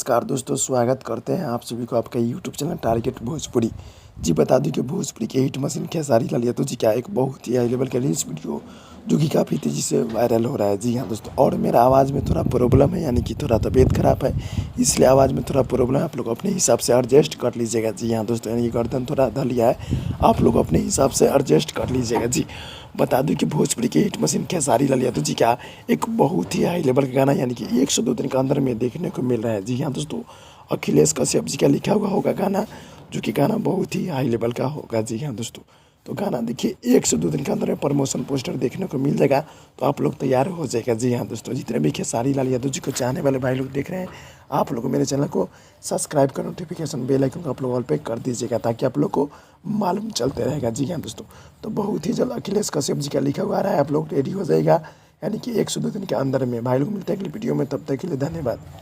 नमस्कार दोस्तों, स्वागत करते हैं आप सभी को आपका यूट्यूब चैनल टारगेट भोजपुरी। जी बता दूं कि भोजपुरी के हिट मशीन खेसारी लाल यादव जी का एक बहुत ही हाई लेवल का रील्स वीडियो जो कि काफ़ी तेज़ी से वायरल हो रहा है। जी हाँ दोस्तों, और मेरा आवाज़ में थोड़ा प्रॉब्लम है, यानी कि थोड़ा तबीयत खराब है, इसलिए आवाज़ में थोड़ा प्रॉब्लम है। आप लोग अपने हिसाब से एडजस्ट कर लीजिएगा। जी हाँ दोस्तों, यानी कि गर्दन थोड़ा धलिया है, आप लोग अपने हिसाब से एडजस्ट कर लीजिएगा। जी बता दूं कि भोजपुरी के हिट मशीन खेसारी लाल यादव जी का एक बहुत ही हाई लेवल का गाना, यानी कि 1 से 2 दिन के अंदर में देखने को मिल रहा है। जी हाँ दोस्तों, अखिलेश कश्यप जी का लिखा हुआ होगा गाना, जो कि गाना बहुत ही हाई लेवल का होगा। जी हाँ दोस्तों, तो गाना देखिए 1 से 2 दिन के अंदर में प्रमोशन पोस्टर देखने को मिल जाएगा, तो आप लोग तैयार हो जाएगा। जी हाँ दोस्तों, जितने भी खेसारी लाल यादव जी को चाहने वाले भाई लोग देख रहे हैं, आप लोग मेरे चैनल को सब्सक्राइब कर नोटिफिकेशन बेल आइकन को आप लोग ऑल पे कर दीजिएगा, ताकि आप लोग को मालूम चलते रहेगा। जी हाँ दोस्तों, तो बहुत ही जल्द अखिलेश कश्यप जी का लिखा हुआ आ रहा है, आप लोग रेडी हो जाएगा, यानी कि 1 से 2 दिन के अंदर में। भाई लोग मिलते हैं अगली वीडियो में, तब तक के लिए धन्यवाद।